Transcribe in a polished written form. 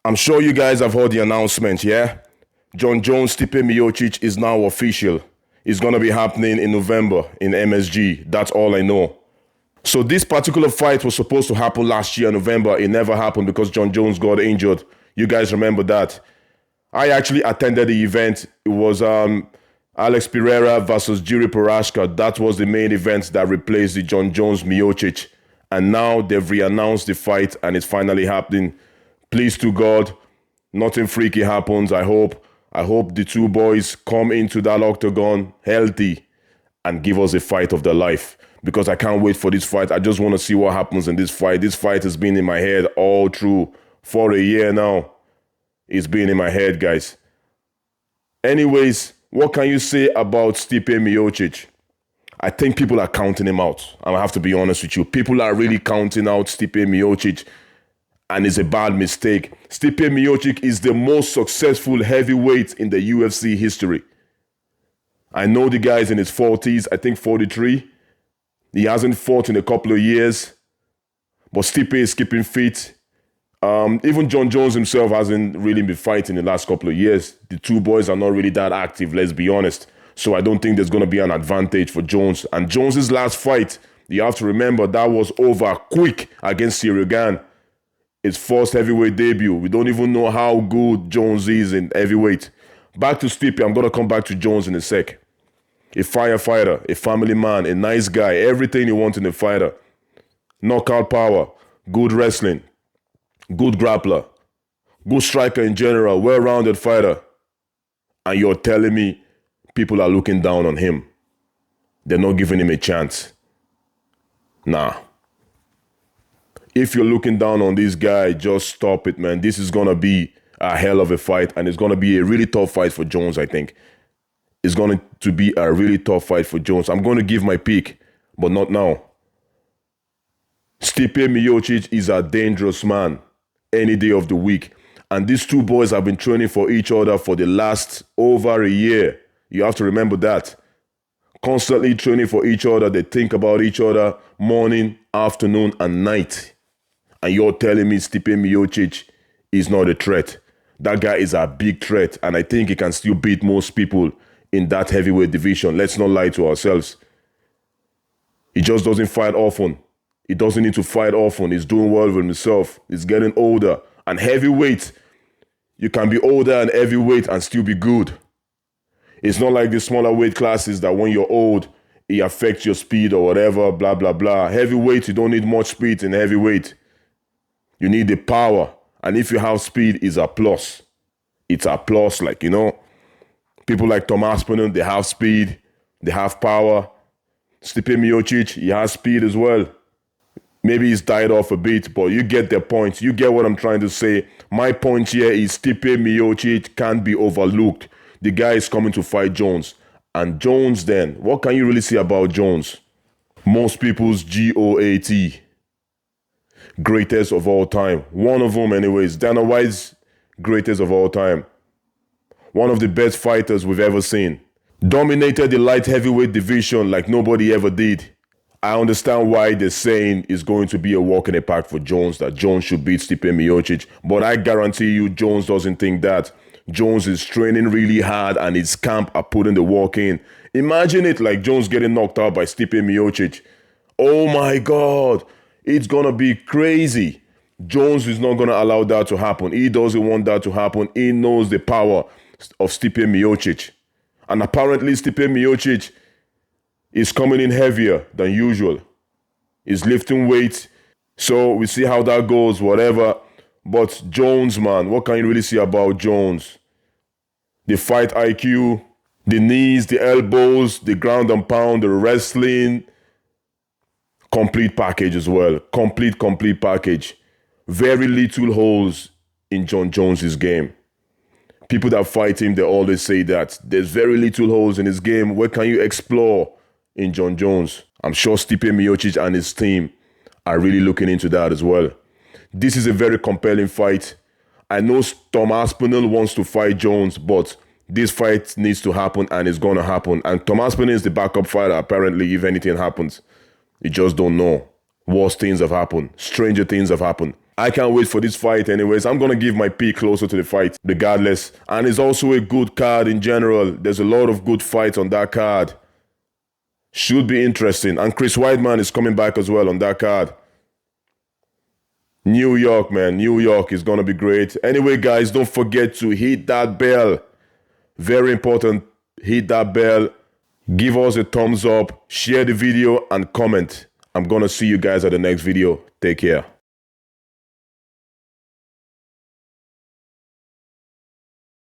I'm sure you guys have heard the announcement, yeah? Jon Jones, Stipe Miocic is now official. It's going to be happening in November in MSG. That's all I know. So this particular fight was supposed to happen last year, November. It never happened because Jon Jones got injured. You guys remember that. I actually attended the event. It was Alex Pereira versus Jiri Prochazka. That was the main event that replaced the Jon Jones Miocic. And now they've re-announced the fight and it's finally happening. Please to God, nothing freaky happens. I hope the two boys come into that octagon healthy and give us a fight of their life. Because I can't wait for this fight. I just want to see what happens in this fight. This fight has been in my head all through for a year now. It's been in my head, guys. Anyways, what can you say about Stipe Miocic? I think people are counting him out. I have to be honest with you. People are really counting out Stipe Miocic, and it's a bad mistake. Stipe Miocic is the most successful heavyweight in the UFC history. I know the guy's in his 40s, I think 43. He hasn't fought in a couple of years, but Stipe is keeping fit. Even Jon Jones himself hasn't really been fighting in the last couple of years. The two boys are not really that active, let's be honest. So I don't think there's going to be an advantage for Jones. And Jones's last fight, you have to remember, that was over quick against Ciryl Gane. His first heavyweight debut. We don't even know how good Jones is in heavyweight. Back to Stipe, I'm going to come back to Jones in a sec. A firefighter, a family man, a nice guy, everything you want in a fighter. Knockout power, good wrestling, good grappler, good striker in general, well-rounded fighter. And you're telling me people are looking down on him. They're not giving him a chance. Nah. If you're looking down on this guy, just stop it, man. This is going to be a hell of a fight, and it's going to be a really tough fight for Jones, I think. It's going to be a really tough fight for Jones. I'm going to give my pick, but not now. Stipe Miocic is a dangerous man any day of the week. And these two boys have been training for each other for the last over a year. You have to remember that. Constantly training for each other. They think about each other morning, afternoon, and night. And you're telling me Stipe Miocic is not a threat. That guy is a big threat, and I think he can still beat most people in that heavyweight division. Let's not lie to ourselves. He just doesn't fight often. He doesn't need to fight often. He's doing well with himself. He's getting older. And heavyweight, you can be older and heavyweight and still be good. It's not like the smaller weight classes that when you're old, it affects your speed or whatever, blah, blah, blah. Heavyweight, you don't need much speed in heavyweight. You need the power. And if you have speed, it's a plus. It's a plus, like, you know. People like Tom Aspinal, they have speed, they have power. Stipe Miocic, he has speed as well. Maybe he's died off a bit, but you get the point. You get what I'm trying to say. My point here is Stipe Miocic can't be overlooked. The guy is coming to fight Jones. And Jones then, what can you really say about Jones? Most people's GOAT. Greatest of all time. One of them anyways. Dana White's greatest of all time. One of the best fighters we've ever seen. Dominated the light heavyweight division like nobody ever did. I understand why they're saying it's going to be a walk in the park for Jones, that Jones should beat Stipe Miocic. But I guarantee you Jones doesn't think that. Jones is training really hard and his camp are putting the work in. Imagine it, like Jones getting knocked out by Stipe Miocic. Oh my God, it's going to be crazy. Jones is not going to allow that to happen. He doesn't want that to happen. He knows the power of Stipe Miocic. And apparently Stipe Miocic is coming in heavier than usual. He's lifting weight. So we see how that goes, whatever. But Jones, man, what can you really see about Jones? The fight IQ, the knees, the elbows, the ground and pound, the wrestling. Complete package as well. Complete package. Very little holes in Jon Jones's game. People that fight him, they always say that. There's very little holes in his game. Where can you explore in Jon Jones? I'm sure Stipe Miocic and his team are really looking into that as well. This is a very compelling fight. I know Tom Aspinall wants to fight Jones, but this fight needs to happen and it's going to happen. And Tom Aspinall is the backup fighter, apparently, if anything happens. You just don't know. Worse things have happened. Stranger things have happened. I can't wait for this fight anyways. I'm going to give my pick closer to the fight regardless. And it's also a good card in general. There's a lot of good fights on that card. Should be interesting. And Chris Weidman is coming back as well on that card. New York, man. New York is going to be great. Anyway, guys, don't forget to hit that bell. Very important. Hit that bell. Give us a thumbs up. Share the video and comment. I'm going to see you guys at the next video. Take care.